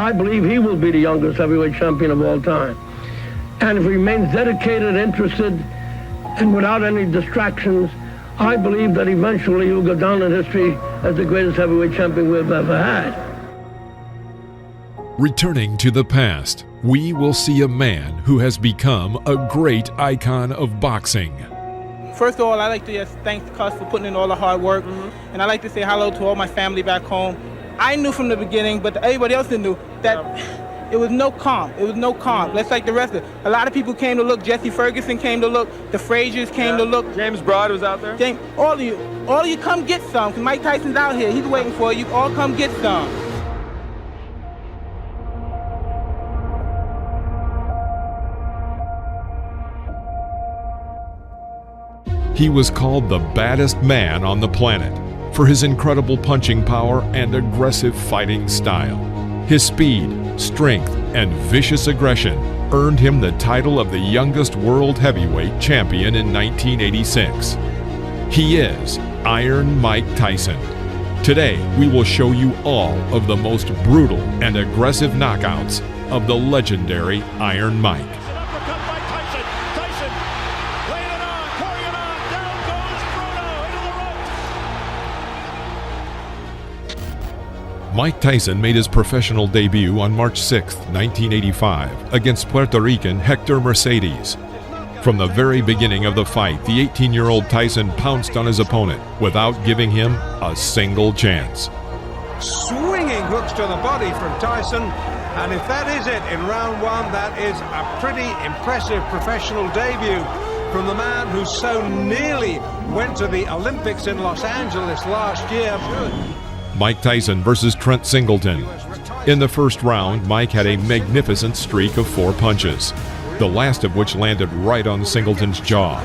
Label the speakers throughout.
Speaker 1: I believe he will be the youngest heavyweight champion of all time. And if he remains dedicated, interested, and without any distractions, I believe that eventually he'll go down in history as the greatest heavyweight champion we've ever had.
Speaker 2: Returning to the past, we will see a man who has become a great icon of boxing.
Speaker 3: First of all, I'd like to just thank Cus for putting in all the hard work, and I'd like to say hello to all my family back home. I knew from the beginning, but everybody else knew, that it was no calm. It was no calm. Just like the rest of it. A lot of people came to look. Jesse Ferguson came to look. The Fraziers came to look.
Speaker 4: James Broad was out there.
Speaker 3: James, all of you come get some, because Mike Tyson's out here. He's waiting for you. All come get some.
Speaker 2: He was called the baddest man on the planet for his incredible punching power and aggressive fighting style. His speed, strength, and vicious aggression earned him the title of the youngest world heavyweight champion in 1986. He is Iron Mike Tyson. Today, we will show you all of the most brutal and aggressive knockouts of the legendary Iron Mike. Mike Tyson made his professional debut on March 6, 1985, against Puerto Rican Hector Mercedes. From the very beginning of the fight, the 18-year-old Tyson pounced on his opponent without giving him a single chance.
Speaker 5: Swinging hooks to the body from Tyson, and if that is it in round one, that is a pretty impressive professional debut from the man who so nearly went to the Olympics in Los Angeles last year.
Speaker 2: Mike Tyson versus Trent Singleton. In the first round, Mike had a magnificent streak of 4 punches, the last of which landed right on Singleton's jaw.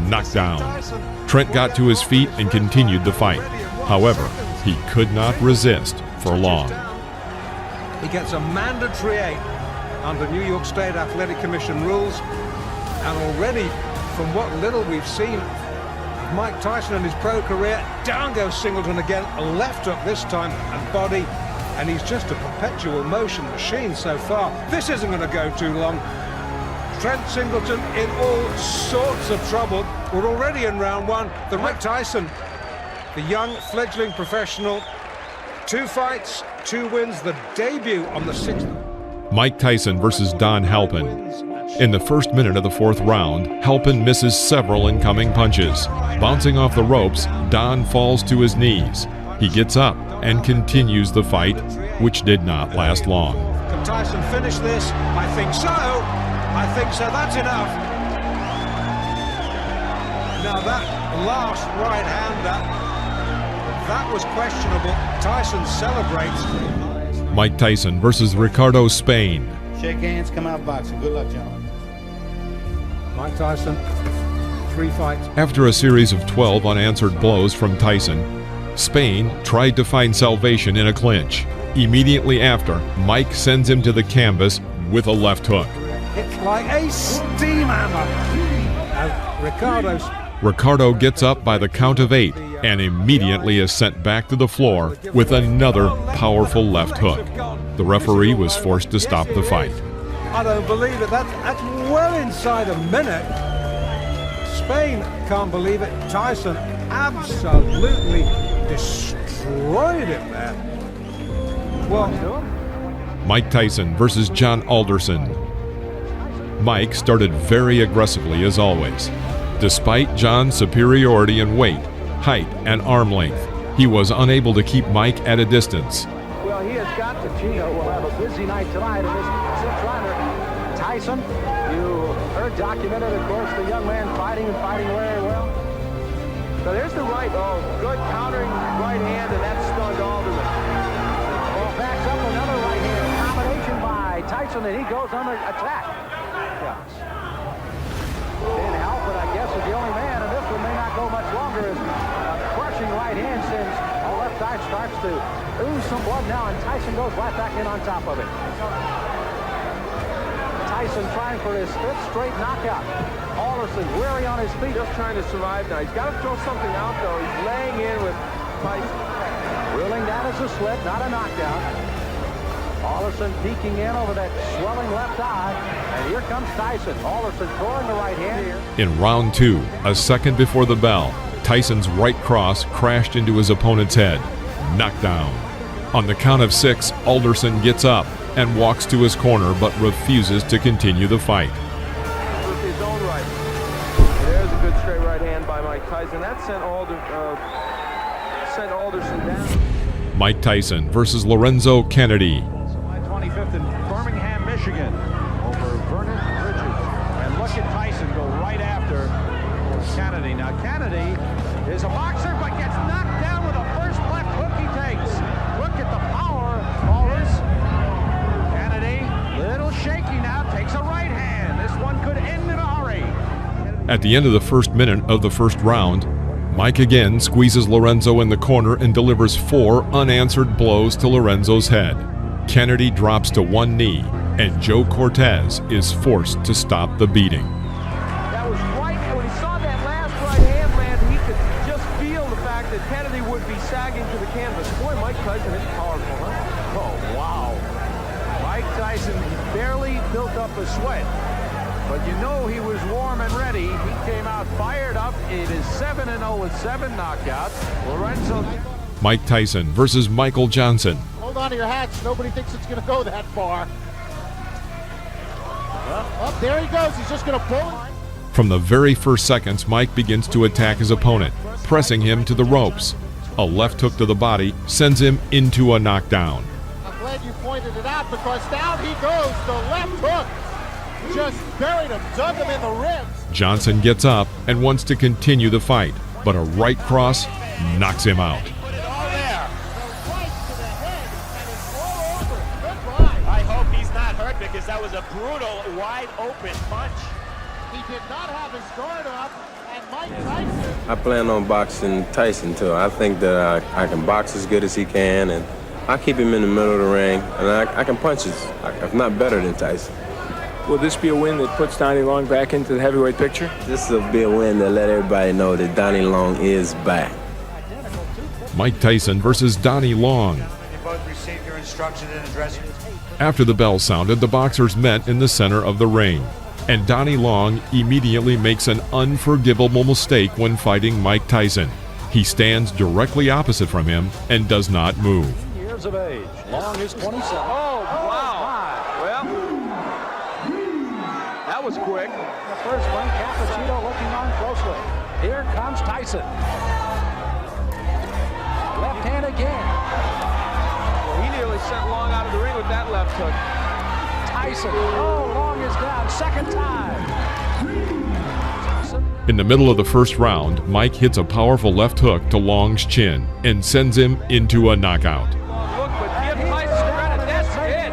Speaker 2: Knocked down. Trent got to his feet and continued the fight. However, he could not resist for long.
Speaker 5: He gets a mandatory 8 under New York State Athletic Commission rules, and already, from what little we've seen Mike Tyson in his pro career, down goes Singleton again, left hook this time and body, and he's just a perpetual motion machine so far. This isn't going to go too long. Trent Singleton in all sorts of trouble. We're already in round one. The Mike Tyson, the young fledgling professional, 2 fights, 2 wins, the debut on the 6th.
Speaker 2: Mike Tyson versus Don Halpin. In the first minute of the 4th round, Halpin misses several incoming punches. Bouncing off the ropes, Don falls to his knees. He gets up and continues the fight, which did not last long.
Speaker 5: Can Tyson finish this? I think so. I think so. That's enough. Now that last right hander, that was questionable. Tyson celebrates.
Speaker 2: Mike Tyson versus Ricardo Spain.
Speaker 6: Shake hands, come out boxing. Good luck, gentlemen.
Speaker 5: Mike Tyson, 3 fights.
Speaker 2: After a series of 12 unanswered blows from Tyson, Spain tried to find salvation in a clinch. Immediately after, Mike sends him to the canvas with a left hook.
Speaker 5: It's like a steam hammer.
Speaker 2: Ricardo gets up by the count of 8 and immediately is sent back to the floor with another powerful left hook. The referee was forced to stop the fight.
Speaker 5: I don't believe it. That's well inside a minute. Spain can't believe it. Tyson absolutely destroyed him there. Well,
Speaker 2: Mike Tyson versus John Alderson. Mike started very aggressively as always. Despite John's superiority in weight, height, and arm length, he was unable to keep Mike at a distance.
Speaker 7: Well, he has got to. Gino will have a busy night tonight in this 6th rounder. Tyson, you heard documented, of course, the young man fighting and fighting very well. So there's the right, good countering right hand, and that stunned Alderman. Well, backs up another right hand combination by Tyson, and he goes on the attack. Yes. Dan Halpin, I guess, is the only man, and this one may not go much longer as crushing right hand sends left eye starts to ooze some blood now, and Tyson goes right back in on top of it. Tyson trying for his 5th straight knockout. Alderson weary on his feet.
Speaker 4: Just trying to survive now. He's got to throw something out, though. He's laying in with Tyson.
Speaker 7: Ruling that as a slip, not a knockdown. Alderson peeking in over that swelling left eye. And here comes Tyson. Alderson throwing the right hand here.
Speaker 2: In round 2, a second before the bell, Tyson's right cross crashed into his opponent's head. Knockdown. On the count of 6, Alderson gets up and walks to his corner but refuses to continue the fight.
Speaker 4: With his own right. There's a good straight right hand by Mike Tyson. That sent Alderson down.
Speaker 2: Mike Tyson versus Lorenzo Kennedy.
Speaker 8: July 25th in Birmingham, Michigan, over Vernon Richards. And look at Tyson go right after Kennedy. Now, Kennedy is a boxer, but gets knocked down with the first left hook he takes. Look at the power, ballers. Kennedy, little shaky now, takes a right hand. This one could end in a hurry.
Speaker 2: At the end of the first minute of the first round, Mike again squeezes Lorenzo in the corner and delivers 4 unanswered blows to Lorenzo's head. Kennedy drops to one knee, and Joe Cortez is forced to stop the beating.
Speaker 4: That was right. When he saw that last right hand land, he could just feel the fact that Kennedy would be sagging to the canvas. Boy, Mike Tyson is powerful, huh?
Speaker 8: Oh, wow. Mike Tyson barely built up a sweat. But you know he was warm and ready. He came out fired up. It is 7-0 with 7 knockouts. Lorenzo.
Speaker 2: Mike Tyson versus Michael Johnson.
Speaker 9: Hold on to your hats. Nobody thinks it's going to go that far. Up there he goes. He's just going to pull it.
Speaker 2: From the very first seconds, Mike begins to attack his opponent, pressing him to the ropes. A left hook to the body sends him into a knockdown.
Speaker 9: I'm glad you pointed it out because down he goes. The left hook just buried him, dug him in the ribs.
Speaker 2: Johnson gets up and wants to continue the fight, but a right cross knocks him out.
Speaker 9: Put it all there. The right to the head, and it's all over. Goodbye.
Speaker 10: I hope he's not hurt because that was a brutal, wide open punch.
Speaker 9: He did not have his guard up, and Mike Tyson.
Speaker 11: I plan on boxing Tyson too. I think that I can box as good as he can, and I keep him in the middle of the ring, and I can punch if not better than Tyson.
Speaker 4: Will this be a win that puts Donnie Long back into the heavyweight picture?
Speaker 11: This will be a win that let everybody know that Donnie Long is back.
Speaker 2: Mike Tyson versus Donnie Long.
Speaker 10: You both received your instructions in the dressing room.
Speaker 2: After the bell sounded, the boxers met in the center of the ring, and Donnie Long immediately makes an unforgivable mistake when fighting Mike Tyson. He stands directly opposite from him and does not move.
Speaker 7: Years of age. Long is 27.
Speaker 4: Oh, wow. Well, that was quick.
Speaker 7: The first one, Cappuccino looking on closely. Here comes Tyson. Left hand again.
Speaker 4: Well, he nearly sent Long out of the ring with that left hook.
Speaker 7: Tyson. Oh, Long is down. Second time.
Speaker 2: In the middle of the first round, Mike hits a powerful left hook to Long's chin and sends him into a knockout.
Speaker 4: Look, but give Tyson credit. That's it.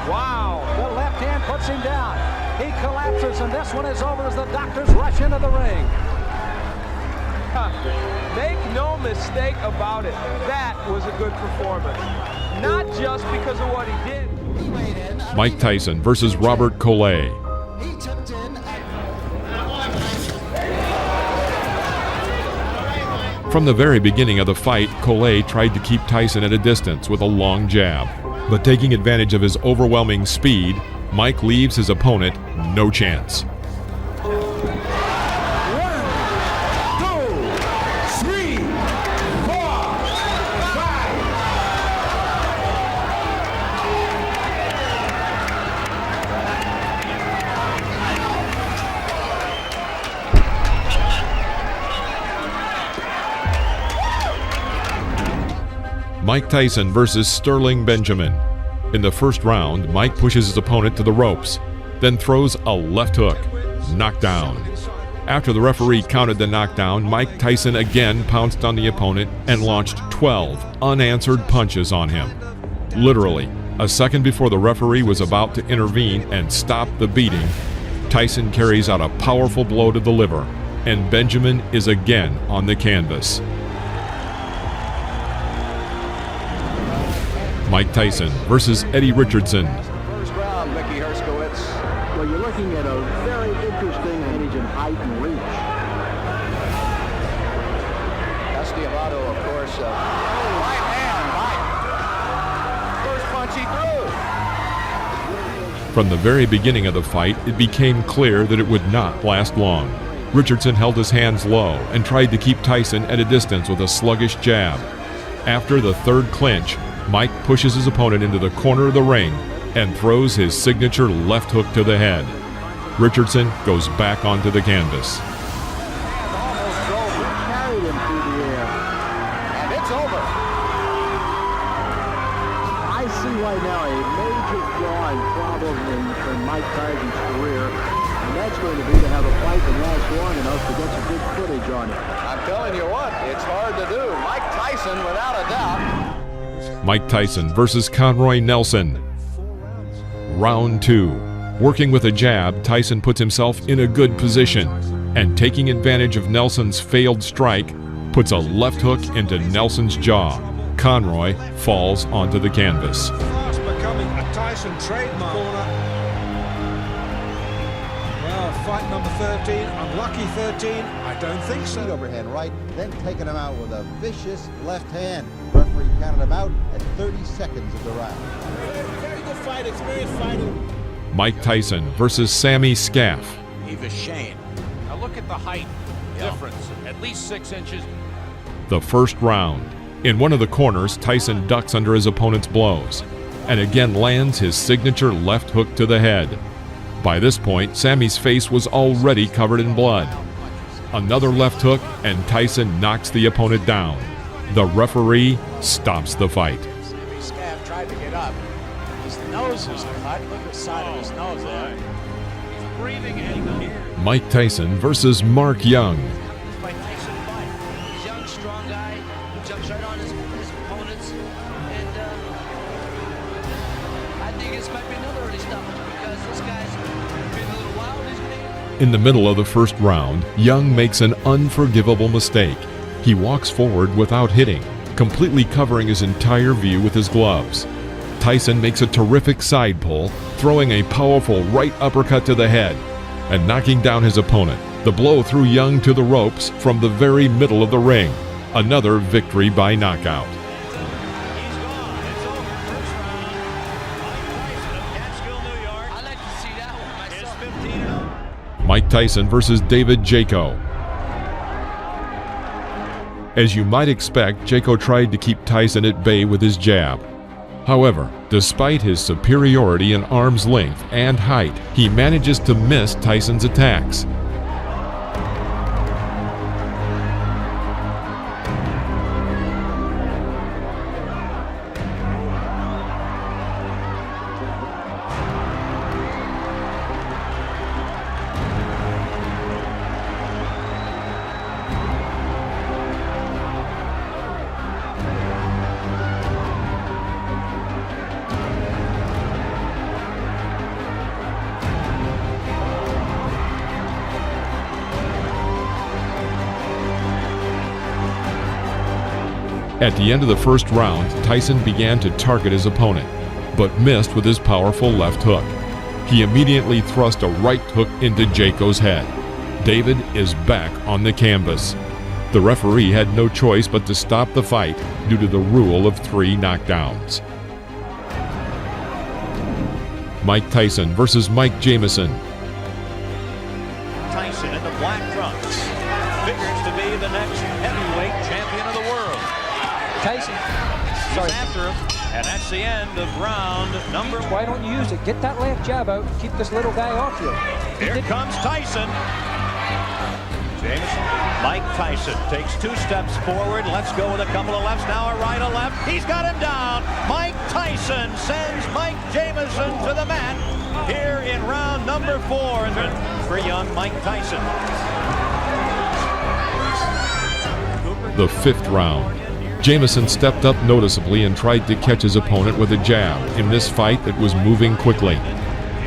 Speaker 4: Wow.
Speaker 7: The left hand puts him down. He collapses, and this one is over as the doctors rush into the ring.
Speaker 4: Make no mistake about it. That was a good performance. Not just because of what he did.
Speaker 2: Mike Tyson versus Robert Collet. From the very beginning of the fight, Collet tried to keep Tyson at a distance with a long jab. But taking advantage of his overwhelming speed, Mike leaves his opponent no chance. Mike Tyson versus Sterling Benjamin. In the first round, Mike pushes his opponent to the ropes, then throws a left hook. Knockdown. After the referee counted the knockdown, Mike Tyson again pounced on the opponent and launched 12 unanswered punches on him. Literally, a second before the referee was about to intervene and stop the beating, Tyson carries out a powerful blow to the liver, and Benjamin is again on the canvas. Mike Tyson versus Eddie Richardson.
Speaker 7: First round, Mickey Herskowitz. Well, you're looking at a very interesting age in height and reach. Estiamato, of course. Right hand, right. First punch he threw.
Speaker 2: From the very beginning of the fight, it became clear that it would not last long. Richardson held his hands low and tried to keep Tyson at a distance with a sluggish jab. After the third clinch, Mike pushes his opponent into the corner of the ring and throws his signature left hook to the head. Richardson goes back onto the canvas.
Speaker 9: Carried him through the air. And it's over. I see right now a major flaw and problem in Mike Tyson's career, and that's going to be to have a fight that lasts long enough to get some good footage on it.
Speaker 4: I'm telling you what, it's hard to do. Mike Tyson, without a doubt.
Speaker 2: Mike Tyson versus Conroy Nelson. Round 2. Working with a jab, Tyson puts himself in a good position, and taking advantage of Nelson's failed strike, puts a left hook into Nelson's jaw. Conroy falls onto the canvas.
Speaker 5: Fast becoming a Tyson trademark. Well, fight number 13, unlucky 13, I don't think so.
Speaker 6: Overhand right, then taking him out with a vicious left hand. Referee counted him out at 30 seconds of the round.
Speaker 10: Very good fight, experienced fighting.
Speaker 2: Mike Tyson versus Sammy Scaff.
Speaker 10: Eva Shane. Now look at the height difference, at least 6 inches.
Speaker 2: The first round. In one of the corners, Tyson ducks under his opponent's blows and again lands his signature left hook to the head. By this point, Sammy's face was already covered in blood. Another left hook, and Tyson knocks the opponent down. The referee stops the fight.
Speaker 10: Sammy Scaff tried to get up. His nose is cut. Look at the side of his nose there. He's breathing in.
Speaker 2: Mike Tyson versus Mark Young.
Speaker 12: Mike Tyson fight. He's a young, strong guy who jumps right on his opponents, and I think this might be another early stoppage because this guy's been a little wild. He's gonna...
Speaker 2: In the middle of the first round, Young makes an unforgivable mistake. He walks forward without hitting, completely covering his entire view with his gloves. Tyson makes a terrific side pull, throwing a powerful right uppercut to the head and knocking down his opponent. The blow threw Young to the ropes from the very middle of the ring. Another victory by knockout. Mike Tyson versus David Jaco. As you might expect, Jaco tried to keep Tyson at bay with his jab. However, despite his superiority in arm's length and height, he manages to miss Tyson's attacks. At the end of the first round, Tyson began to target his opponent, but missed with his powerful left hook. He immediately thrust a right hook into Jaco's head. David is back on the canvas. The referee had no choice but to stop the fight due to the rule of 3 knockdowns. Mike Tyson versus Mike Jamison.
Speaker 10: Tyson in the black trunks figures to be the next heavyweight champion of the world.
Speaker 13: Tyson.
Speaker 10: He's after him, and that's the end of round number 1.
Speaker 13: Why don't you use it? Get that left jab out and keep this little guy off you.
Speaker 10: Here comes Tyson. Jamison. Mike Tyson takes 2 steps forward. Let's go with a couple of lefts. Now a right, a left. He's got him down. Mike Tyson sends Mike Jamison to the mat here in round number 4 for young Mike Tyson.
Speaker 2: The 5th round. Jamison stepped up noticeably and tried to catch his opponent with a jab in this fight that was moving quickly.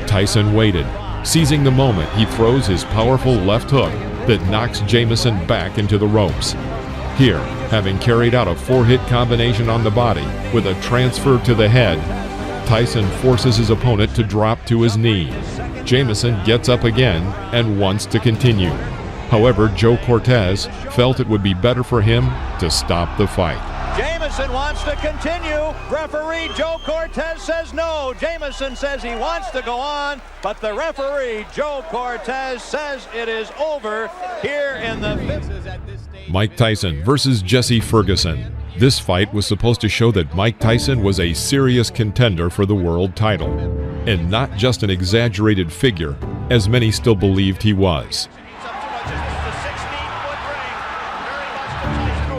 Speaker 2: Tyson waited. Seizing the moment, he throws his powerful left hook that knocks Jamison back into the ropes. Here, having carried out a 4-hit combination on the body with a transfer to the head, Tyson forces his opponent to drop to his knee. Jamison gets up again and wants to continue. However, Joe Cortez felt it would be better for him to stop the fight.
Speaker 10: Jamison Tyson wants to continue. Referee Joe Cortez says no. Jamison says he wants to go on, but the referee Joe Cortez says it is over here in the fifth.
Speaker 2: Mike Tyson versus Jesse Ferguson. This fight was supposed to show that Mike Tyson was a serious contender for the world title, and not just an exaggerated figure, as many still believed he was.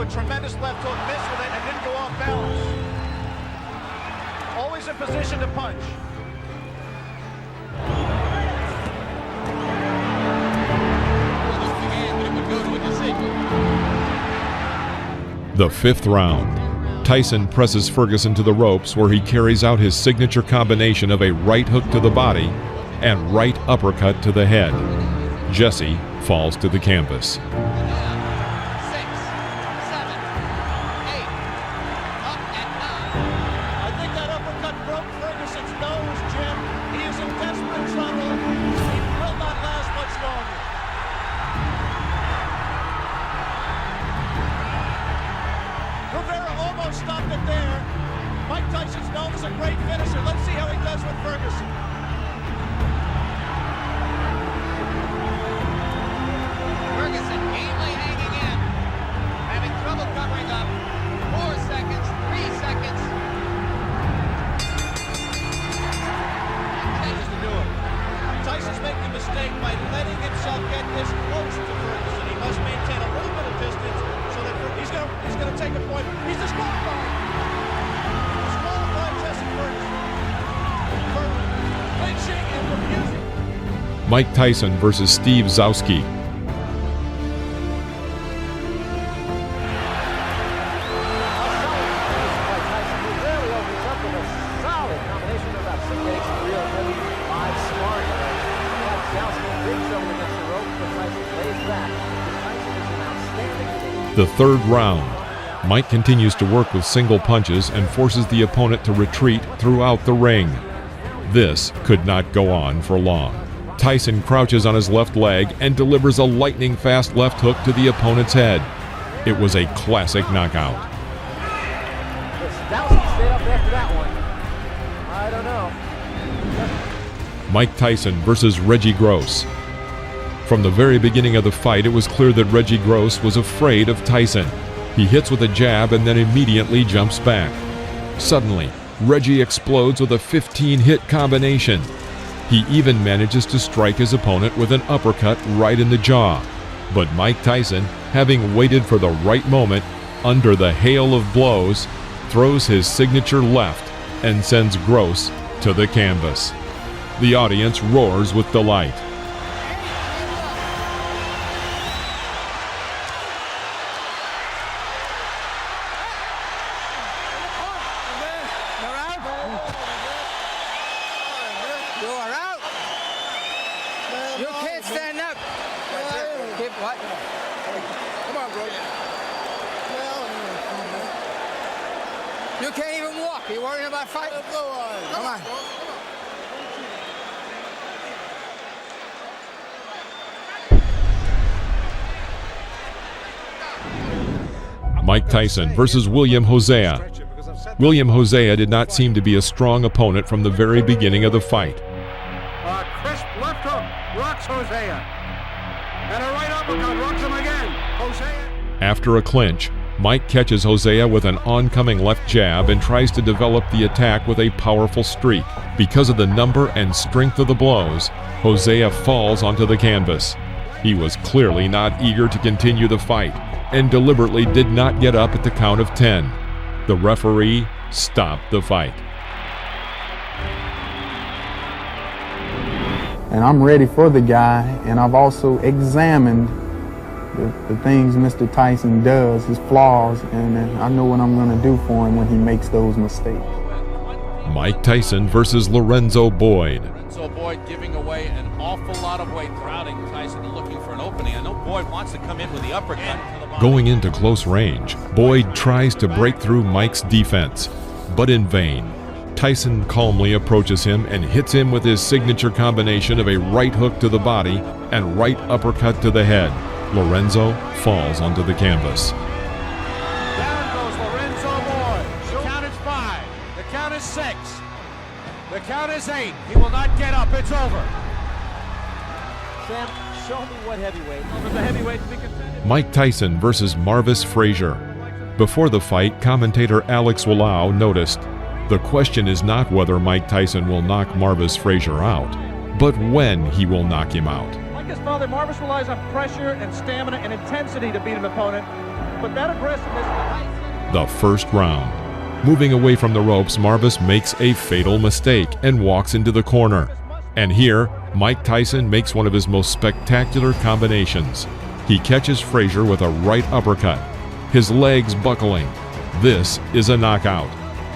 Speaker 10: Tremendous left hook, missed with it, and didn't go off balance. Always in position to punch.
Speaker 2: The fifth round. Tyson presses Ferguson to the ropes, where he carries out his signature combination of a right hook to the body and right uppercut to the head. Jesse falls to the canvas.
Speaker 10: Stopped it there. Mike Tyson's known as a great finisher. Let's see how he does with Ferguson.
Speaker 12: Ferguson gamely hanging in, having trouble covering up. 4 seconds, 3 seconds.
Speaker 10: Changes to do it. Tyson's making a mistake by letting himself get this close to Ferguson. He must maintain a little bit of distance so that he's going to take a point. He's disqualified. Disqualified Jesse Ferguson for clinching and refusing.
Speaker 2: Mike Tyson versus Steve Zowski. The third round. Mike continues to work with single punches and forces the opponent to retreat throughout the ring. This could not go on for long. Tyson crouches on his left leg and delivers a lightning-fast left hook to the opponent's head. It was a classic knockout. Mike Tyson versus Reggie Gross. From the very beginning of the fight, it was clear that Reggie Gross was afraid of Tyson. He hits with a jab and then immediately jumps back. Suddenly, Reggie explodes with a 15-hit combination. He even manages to strike his opponent with an uppercut right in the jaw. But Mike Tyson, having waited for the right moment, under the hail of blows, throws his signature left and sends Gross to the canvas. The audience roars with delight.
Speaker 12: You can't stand up. What? Come on, bro. You can't even walk. Are you worrying about fighting? Come on.
Speaker 2: Mike Tyson versus William Hosea. William Hosea did not seem to be a strong opponent from the very beginning of the fight.
Speaker 4: Crisp left hook rocks Hosea. And a right uppercut rocks him again. Hosea.
Speaker 2: After a clinch, Mike catches Hosea with an oncoming left jab and tries to develop the attack with a powerful streak. Because of the number and strength of the blows, Hosea falls onto the canvas. He was clearly not eager to continue the fight and deliberately did not get up at the count of 10. The referee stopped the fight.
Speaker 14: And I'm ready for the guy, and I've also examined the things Mr. Tyson does, his flaws, and I know what I'm going to do for him when he makes those mistakes.
Speaker 2: Mike Tyson versus Lorenzo Boyd.
Speaker 15: Lorenzo Boyd giving away an awful lot of weight, crowding Tyson looking for an opening. I know Boyd wants to come in with the uppercut.
Speaker 2: Going into close range, Boyd tries to break through Mike's defense, but in vain. Tyson calmly approaches him and hits him with his signature combination of a right hook to the body and right uppercut to the head. Lorenzo falls onto the canvas.
Speaker 4: Down goes Lorenzo Boyd.
Speaker 8: The count is 8. He will not get up. It's over.
Speaker 4: Sam, show me what heavyweight. The heavyweight to be contended.
Speaker 2: Mike Tyson versus Marvis Frazier. Before the fight, commentator Alex Wallau noticed, "The question is not whether Mike Tyson will knock Marvis Frazier out, but when he will knock him out."
Speaker 4: Like his father, Marvis relies on pressure and stamina and intensity to beat an opponent, but that aggressiveness...
Speaker 2: The first round. Moving away from the ropes, Marvis makes a fatal mistake and walks into the corner. And here, Mike Tyson makes one of his most spectacular combinations. He catches Frazier with a right uppercut, his legs buckling. This is a knockout.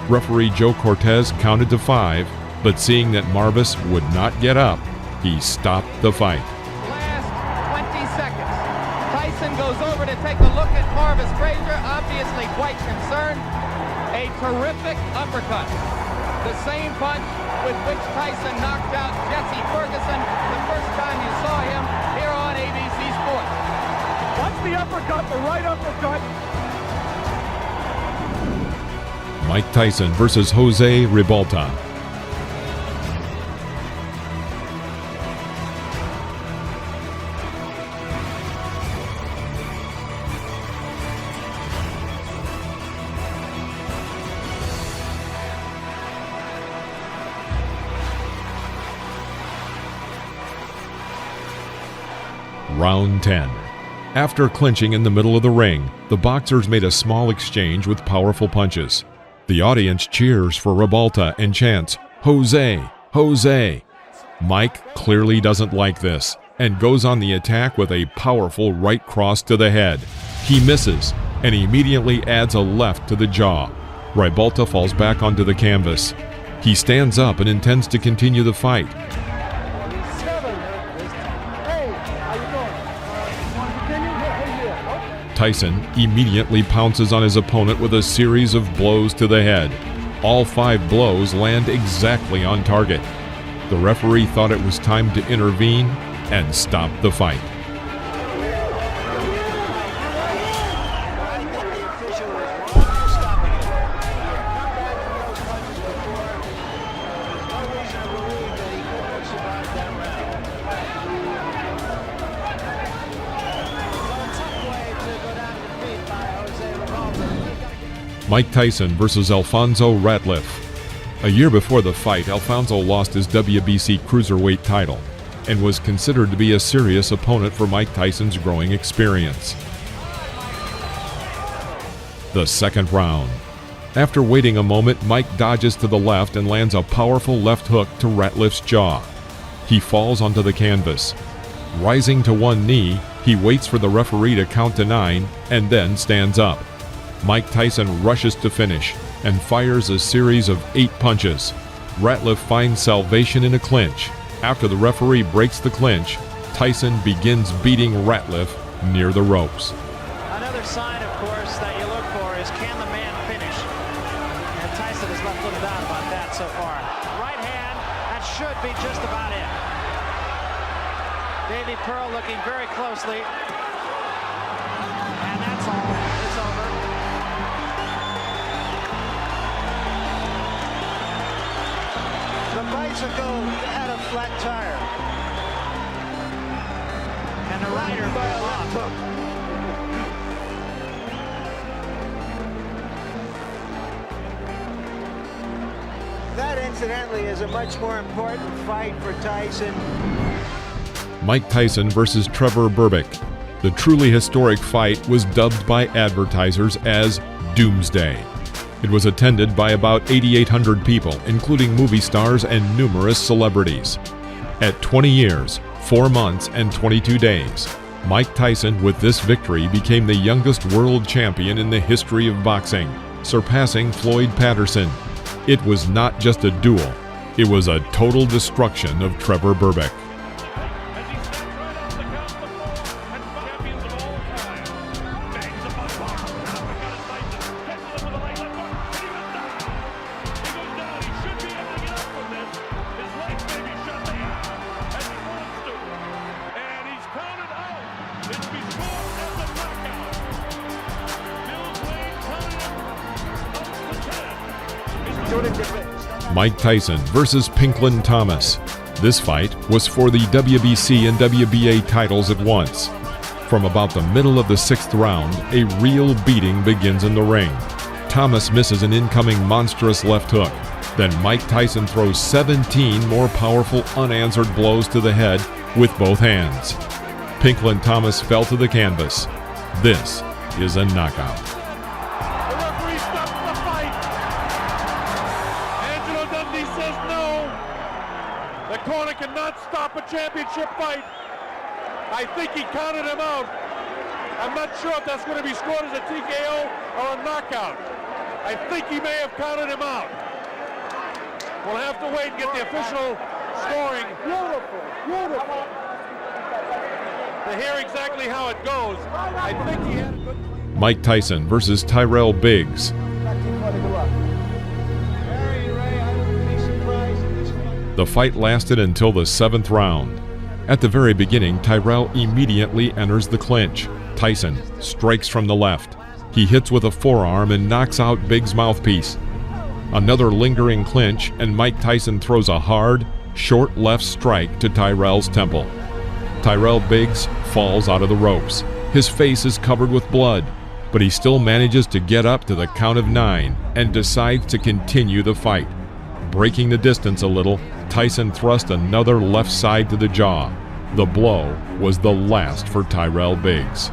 Speaker 2: Referee Joe Cortez counted to 5, but seeing that Marvis would not get up, he stopped the fight.
Speaker 12: Last 20 seconds. Tyson goes over to take a look at Marvis Frazier, obviously quite concerned. A terrific uppercut. The same punch with which Tyson knocked out Jesse Ferguson the first time you saw him here on ABC Sports.
Speaker 4: Watch the uppercut, the right uppercut.
Speaker 2: Mike Tyson versus Jose Ribalta. Round 10. After clinching in the middle of the ring, the boxers made a small exchange with powerful punches. The audience cheers for Ribalta and chants, "Jose, Jose." Mike clearly doesn't like this and goes on the attack with a powerful right cross to the head. He misses and immediately adds a left to the jaw. Ribalta falls back onto the canvas. He stands up and intends to continue the fight. Tyson immediately pounces on his opponent with a series of blows to the head. All 5 blows land exactly on target. The referee thought it was time to intervene and stop the fight. Mike Tyson versus Alfonso Ratliff. A year before the fight, Alfonso lost his WBC cruiserweight title and was considered to be a serious opponent for Mike Tyson's growing experience. The second round. After waiting a moment, Mike dodges to the left and lands a powerful left hook to Ratliff's jaw. He falls onto the canvas. Rising to one knee, he waits for the referee to count to 9 and then stands up. Mike Tyson rushes to finish and fires a series of 8 punches. Ratliff finds salvation in a clinch. After the referee breaks the clinch, Tyson begins beating Ratliff near the ropes.
Speaker 16: Another sign, of course, that you look for is, can the man finish? And Tyson has left little doubt about that so far. Right hand, that should be just about it. Davey Pearl looking very closely. And that's all. It's over. The bicycle had a flat tire. And the rider by a left hook. That, incidentally, is a much more important fight for Tyson.
Speaker 2: Mike Tyson versus Trevor Berbick. The truly historic fight was dubbed by advertisers as Doomsday. It was attended by about 8,800 people, including movie stars and numerous celebrities. At 20 years, 4 months, and 22 days, Mike Tyson, with this victory, became the youngest world champion in the history of boxing, surpassing Floyd Patterson. It was not just a duel, it was a total destruction of Trevor Berbick.
Speaker 4: Do it in defense.
Speaker 2: Mike Tyson versus Pinklin Thomas. This fight was for the WBC and WBA titles at once. From about the middle of the 6th round, a real beating begins in the ring. Thomas misses an incoming monstrous left hook. Then Mike Tyson throws 17 more powerful unanswered blows to the head with both hands. Pinklin Thomas fell to the canvas. This is a knockout.
Speaker 8: The referee stops the fight. Angelo Dundee says no. The corner cannot stop a championship fight. I think he counted him out. I'm not sure if that's going to be scored as a TKO or a knockout. I think he may have counted him out. We'll have to wait and get the official scoring. Beautiful. To hear exactly how it goes. I think he had a good...
Speaker 2: Mike Tyson versus Tyrell Biggs. The fight lasted until the 7th round. At the very beginning, Tyrell immediately enters the clinch. Tyson strikes from the left. He hits with a forearm and knocks out Biggs' mouthpiece. Another lingering clinch, and Mike Tyson throws a hard, short left strike to Tyrell's temple. Tyrell Biggs falls out of the ropes. His face is covered with blood, but he still manages to get up to the count of 9 and decides to continue the fight. Breaking the distance a little, Tyson thrust another left side to the jaw. The blow was the last for Tyrell Biggs.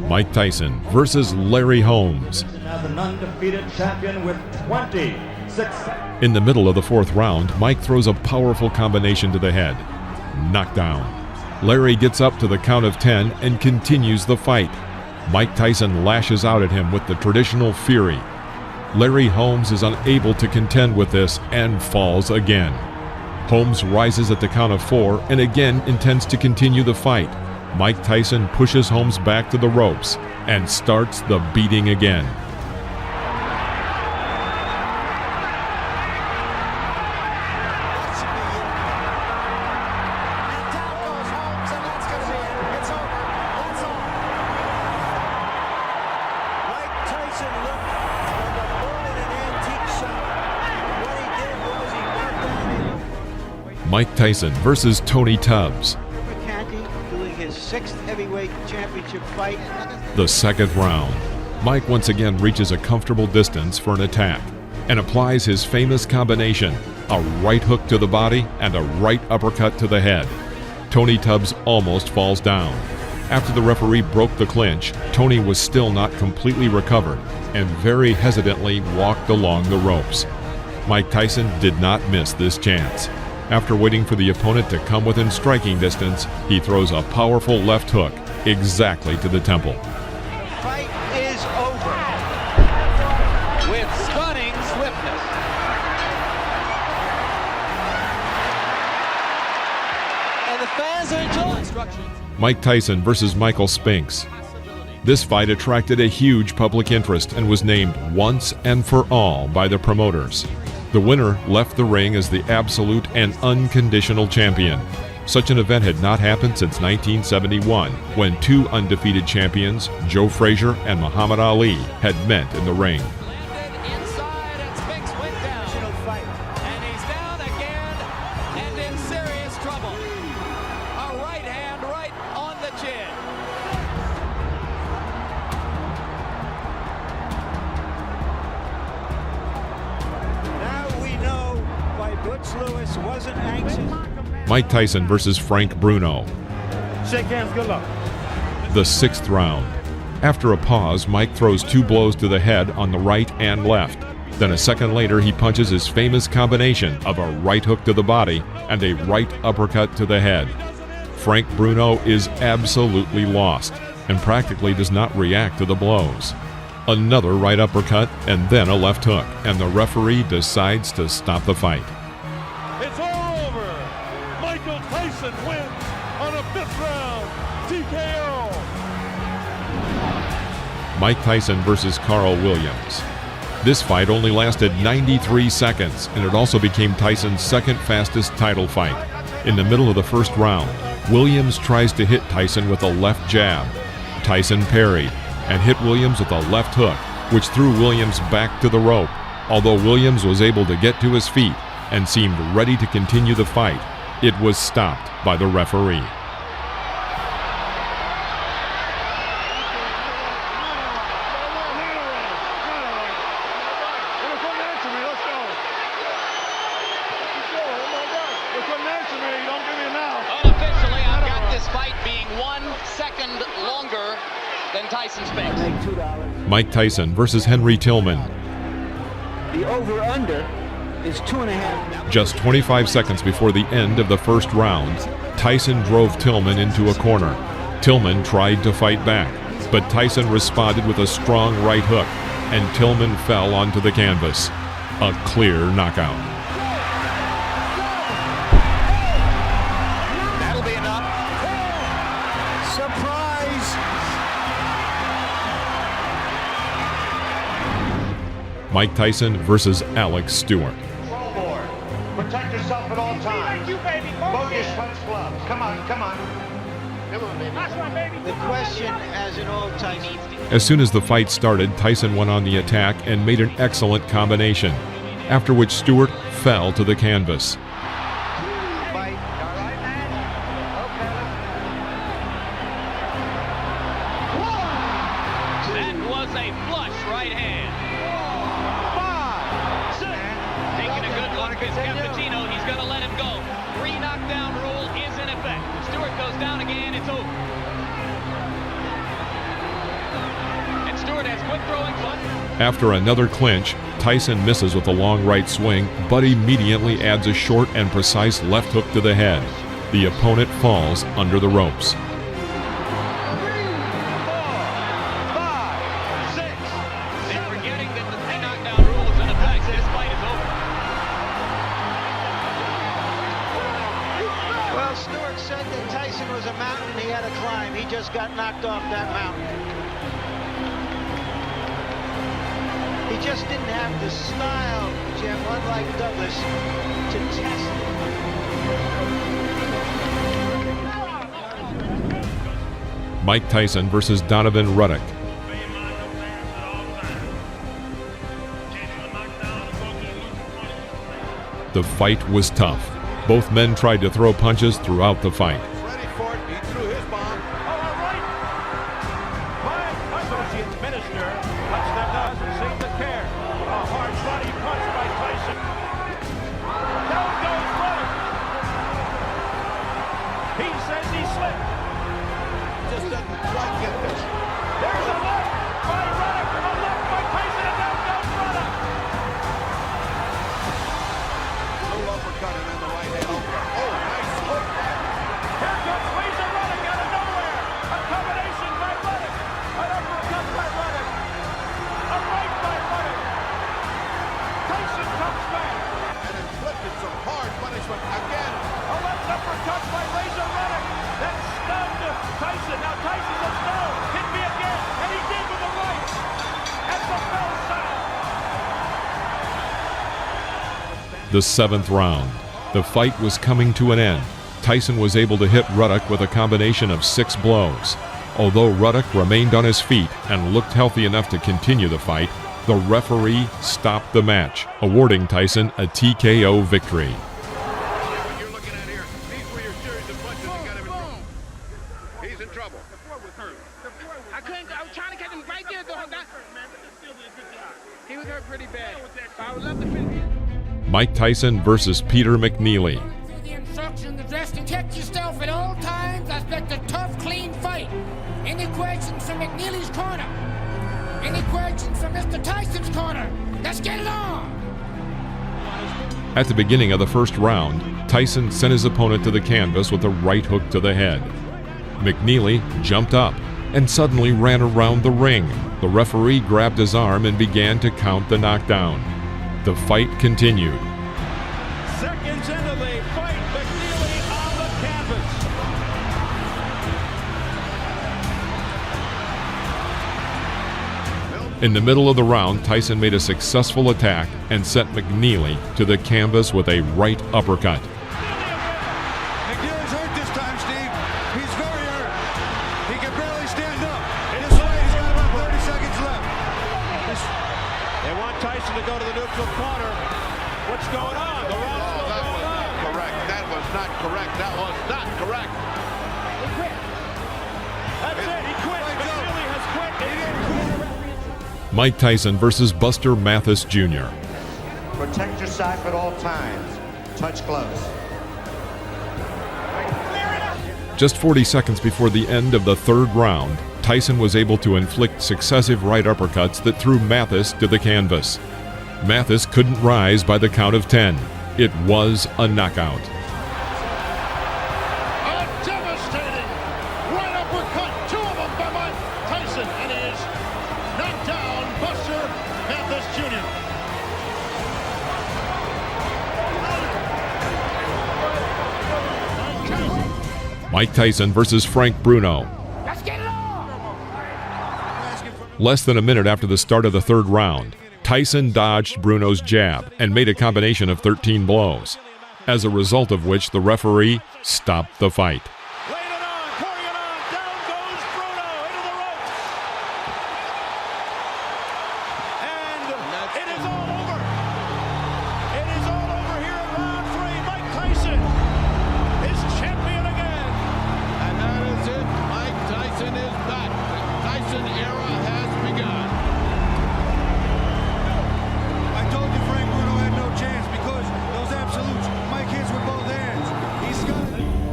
Speaker 2: Mike Tyson versus Larry Holmes.
Speaker 17: An undefeated champion with 26.
Speaker 2: In the middle of the 4th round, Mike throws a powerful combination to the head. Knockdown. Larry gets up to the count of 10 and continues the fight. Mike Tyson lashes out at him with the traditional fury. Larry Holmes is unable to contend with this and falls again. Holmes rises at the count of 4 and again intends to continue the fight. Mike Tyson pushes Holmes back to the ropes and starts the beating again. Mike Tyson versus Tony Tubbs.
Speaker 18: Doing his 6th heavyweight championship fight.
Speaker 2: The 2nd round. Mike once again reaches a comfortable distance for an attack and applies his famous combination, a right hook to the body and a right uppercut to the head. Tony Tubbs almost falls down. After the referee broke the clinch, Tony was still not completely recovered and very hesitantly walked along the ropes. Mike Tyson did not miss this chance. After waiting for the opponent to come within striking distance, he throws a powerful left hook exactly to the temple.
Speaker 18: Fight is over.
Speaker 12: With stunning swiftness.
Speaker 18: And the fans are enjoying.
Speaker 2: Mike Tyson versus Michael Spinks. This fight attracted a huge public interest and was named Once and for All by the promoters. The winner left the ring as the absolute and unconditional champion. Such an event had not happened since 1971, when 2 undefeated champions, Joe Frazier and Muhammad Ali, had met in the ring.
Speaker 12: Inside, and Spinks went down. And he's down again and in serious trouble. A right hand right on the chin.
Speaker 18: Now we know why Butch Lewis wasn't anxious.
Speaker 2: Mike Tyson versus Frank Bruno.
Speaker 8: Shake hands, good luck.
Speaker 2: The 6th round. After a pause, Mike throws 2 blows to the head on the right and left. Then a second later, he punches his famous combination of a right hook to the body and a right uppercut to the head. Frank Bruno is absolutely lost and practically does not react to the blows. Another right uppercut and then a left hook, and the referee decides to stop the fight.
Speaker 8: It's all over. Michael Tyson wins on a 5th round TKO.
Speaker 2: Mike Tyson versus Carl Williams. This fight only lasted 93 seconds, and it also became Tyson's second fastest title fight. In the middle of the first round, Williams tries to hit Tyson with a left jab. Tyson parried and hit Williams with a left hook, which threw Williams back to the rope. Although Williams was able to get to his feet and seemed ready to continue the fight, it was stopped by the referee.
Speaker 12: Unofficially, I've got this fight being 1 second longer than Tyson's pace.
Speaker 2: Mike Tyson versus Henry Tillman.
Speaker 9: The over-under is 2.5.
Speaker 2: Just 25 seconds before the end of the first round, Tyson drove Tillman into a corner. Tillman tried to fight back, but Tyson responded with a strong right hook, and Tillman fell onto the canvas. A clear knockout.
Speaker 12: That'll be enough.
Speaker 9: Surprise!
Speaker 2: Mike Tyson versus Alex Stewart.
Speaker 17: Protect yourself at all times. Bogus punch gloves. Come on, come on.
Speaker 18: The question, as in old Tyson.
Speaker 2: As soon as the fight started, Tyson went on the attack and made an excellent combination, after which Stewart fell to the canvas.
Speaker 12: That was a flush right hand. 5, 6. Taking a good look at Cappuccino. He's going to let him go. 3 knockdown rule is in effect. If Stewart goes down again, it's over. And Stewart has quick throwing foot.
Speaker 2: After another clinch, Tyson misses with a long right swing, but immediately adds a short and precise left hook to the head. The opponent falls under the ropes.
Speaker 12: 3, 4, 5, 6. They're forgetting that the 3 knockdown rule is in effect. This fight is over.
Speaker 18: Well, Stewart said that Tyson was a mountain he had to climb. He just got knocked off that mountain. He just didn't have the style, Jim, unlike Douglas, to test it.
Speaker 2: Mike Tyson versus Donovan Ruddock. The fight was tough. Both men tried to throw punches throughout the fight.
Speaker 8: Ready for it. He threw his bomb. All right. My associate minister lets them know to sing the care. A hard body punch by Tyson. Down goes Ruddock. He says he slipped. Just doesn't quite get this. There's a left by Ruddock. A left by Tyson, and down goes Ruddock. Little uppercut and then the right hand. Oh, nice hook. Here comes Razor Ruddock out of nowhere. A combination by Ruddock. An uppercut by Ruddock. A right by Ruddock. Tyson comes back. And inflicted some hard punishment again. A left uppercut by Razor Ruddock. That stunned Tyson. Now Tyson says no. Hit me again. And he did with the right. At the bell sound.
Speaker 2: The 7th round. The fight was coming to an end. Tyson was able to hit Ruddock with a combination of 6 blows. Although Ruddock remained on his feet and looked healthy enough to continue the fight, the referee stopped the match, awarding Tyson a TKO victory.
Speaker 8: You're looking at here. These were your series of punches that got him in trouble. He's in trouble.
Speaker 3: I was trying to catch him right there, though. He was hurt pretty bad. I would love to finish.
Speaker 2: Mike Tyson versus Peter McNeely.
Speaker 19: The instructions addressed to protect yourself at all times. I expect a tough, clean fight. Any questions from McNeely's corner? Any questions from Mr. Tyson's corner? Let's get it on!
Speaker 2: At the beginning of the first round, Tyson sent his opponent to the canvas with a right hook to the head. McNeely jumped up and suddenly ran around the ring. The referee grabbed his arm and began to count the knockdown. The fight continued.
Speaker 8: Seconds into the fight, McNeely on the canvas.
Speaker 2: In the middle of the round, Tyson made a successful attack and sent McNeely to the canvas with a right uppercut.
Speaker 8: McNeely's hurt this time, Steve. He's very hurt. He can barely stand up. He's got about 30 seconds left.
Speaker 10: They want Tyson to go to the neutral corner. What's going on? The round's still going on.
Speaker 17: Correct. That was not correct. That was not correct.
Speaker 10: He quit. That's it. He quit. McNeely has quit. He didn't quit.
Speaker 2: Mike Tyson versus Buster Mathis Jr.
Speaker 17: Protect yourself at all times. Touch gloves.
Speaker 2: Just 40 seconds before the end of the third round, Tyson was able to inflict successive right uppercuts that threw Mathis to the canvas. Mathis couldn't rise by the count of 10. It was a knockout.
Speaker 20: A devastating right uppercut, two of them by Mike Tyson, and he is knocked down Buster Mathis Jr.
Speaker 2: Mike Tyson versus Frank Bruno. Less than a minute after the start of the third round, Tyson dodged Bruno's jab and made a combination of 13 blows, as a result of which the referee stopped the fight.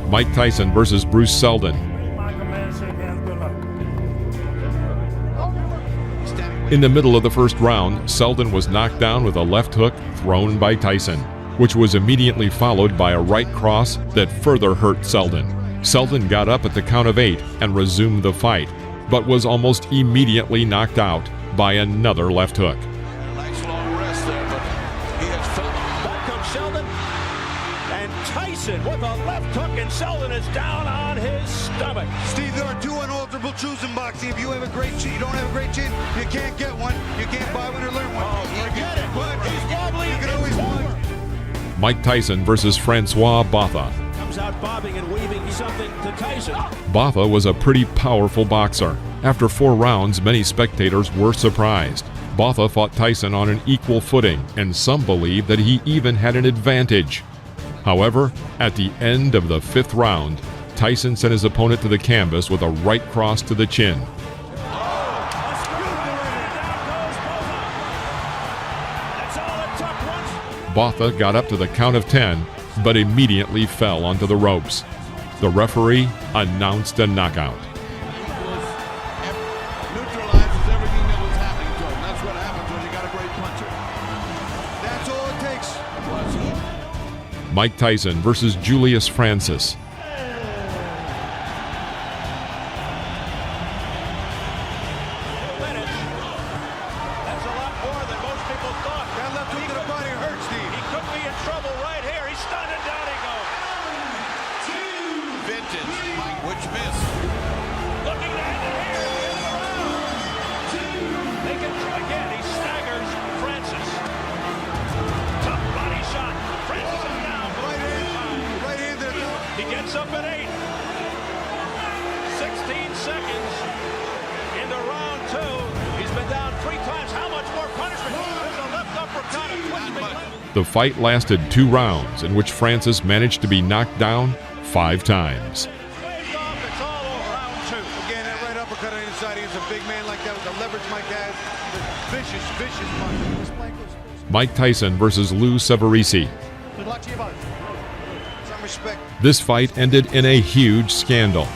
Speaker 2: Mike Tyson versus Bruce Seldon. In the middle of the first round, Seldon was knocked down with a left hook thrown by Tyson, which was immediately followed by a right cross that further hurt Seldon. Seldon got up at the count of 8 and resumed the fight, but was almost immediately knocked out by another left hook.
Speaker 10: Nice long rest there, but he has felt. Back comes Seldon, and Tyson with a left hook, and Seldon is down on his stomach.
Speaker 8: Steve, there are two unalterable truths in boxing. If you have a great chin, you don't have a great chin, you can't get one. You can't buy one or learn one.
Speaker 10: Oh, forget it.
Speaker 8: But
Speaker 10: He's wobbly.
Speaker 8: You can always win.
Speaker 2: Mike Tyson versus Francois Botha.
Speaker 10: Comes out bobbing and weaving something to Tyson.
Speaker 2: Botha was a pretty powerful boxer. After 4 rounds, many spectators were surprised. Botha fought Tyson on an equal footing, and some believe that he even had an advantage. However, at the end of the 5th round, Tyson sent his opponent to the canvas with a right cross to the chin. Botha got up to the count of 10, but immediately fell onto the ropes. The referee announced a knockout.
Speaker 8: Neutralizes everything that was happening to him. That's what happens when you got a great puncher. That's all it takes.
Speaker 2: Mike Tyson versus Julius Francis.
Speaker 10: Up at 8. 16 seconds into round 2. He's been down 3 times. How much more punishment? There's a left uppercut.
Speaker 2: The fight lasted 2 rounds, in which Francis managed to be knocked down 5 times.
Speaker 10: It's all over round 2.
Speaker 8: Again, that right uppercut on the inside. He's a big man like that with the leverage Mike has. Vicious punch.
Speaker 2: Mike Tyson versus Lou Severisi.
Speaker 8: Good luck to you both. Some respect.
Speaker 2: This fight ended in a huge scandal.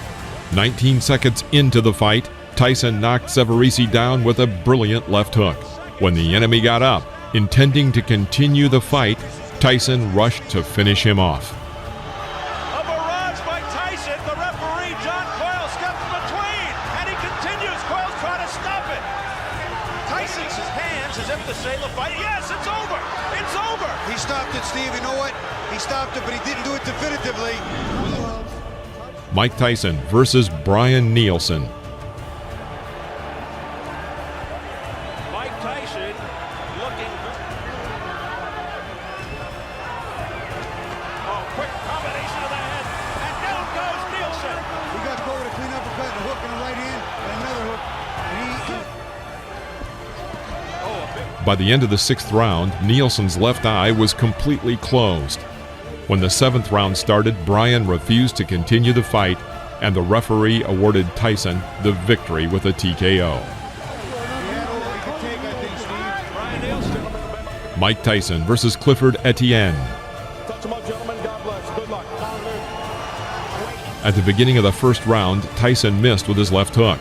Speaker 2: 19 seconds into the fight, Tyson knocked Severisi down with a brilliant left hook. When the enemy got up, intending to continue the fight, Tyson rushed to finish him off.
Speaker 10: A barrage by Tyson. The referee, John Coyle, steps between, and he continues. Coyle's trying to stop it. Tyson's hands as if to say the fight. Yes, it's over. It's over.
Speaker 8: He stopped it, Steve. You know what? He stopped it, but he didn't do it definitively.
Speaker 2: Mike Tyson versus Brian Nielsen.
Speaker 6: He got to go with a clean uppercut and a hook and a right hand and another hook. And
Speaker 2: By the end of the 6th round, Nielsen's left eye was completely closed. When the 7th round started, Bryan refused to continue the fight, and the referee awarded Tyson the victory with a TKO. Mike Tyson versus Clifford Etienne. At the beginning of the 1st round, Tyson missed with his left hook,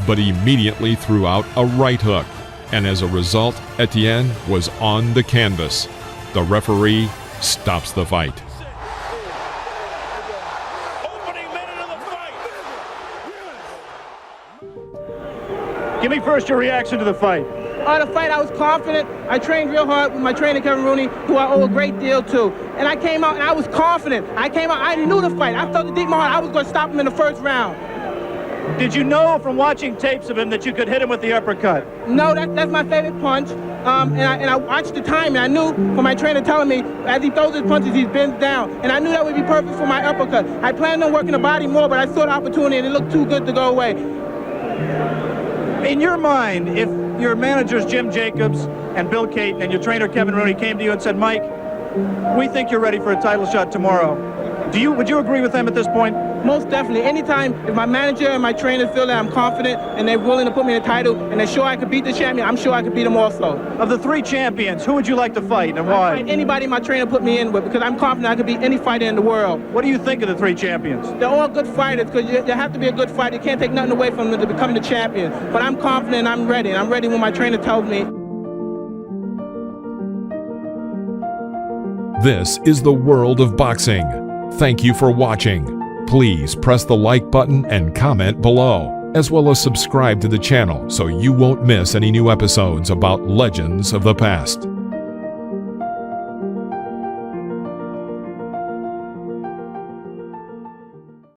Speaker 2: but immediately threw out a right hook, and as a result, Etienne was on the canvas. The referee stops the fight.
Speaker 21: Give me first your reaction to the fight.
Speaker 3: The fight, I was confident. I trained real hard with my trainer, Kevin Rooney, who I owe a great deal to. And I came out and I was confident. I knew the fight. I felt it deep in my heart. I was going to stop him in the 1st round.
Speaker 21: Did you know from watching tapes of him that you could hit him with the uppercut?
Speaker 3: No, that's my favorite punch. And I watched the time, and I knew from my trainer telling me, as he throws his punches, he bends down. And I knew that would be perfect for my uppercut. I planned on working the body more, but I saw the opportunity, and it looked too good to go away.
Speaker 21: In your mind, if your managers Jim Jacobs and Bill Caton and your trainer Kevin Rooney came to you and said, Mike, we think you're ready for a title shot tomorrow, would you agree with them at this point?
Speaker 3: Most definitely. Anytime if my manager and my trainer feel that I'm confident and they're willing to put me in a title and they're sure I could beat the champion, I'm sure I could beat him also.
Speaker 21: Of the 3 champions, who would you like to fight and why?
Speaker 3: I'd fight anybody my trainer put me in with because I'm confident I could beat any fighter in the world.
Speaker 21: What do you think of the 3 champions?
Speaker 3: They're all good fighters because you have to be a good fighter. You can't take nothing away from them to become the champion. But I'm confident, I'm ready. And I'm ready when my trainer tells me.
Speaker 2: This is the world of boxing. Thank you for watching. Please press the like button and comment below, as well as subscribe to the channel so you won't miss any new episodes about legends of the past.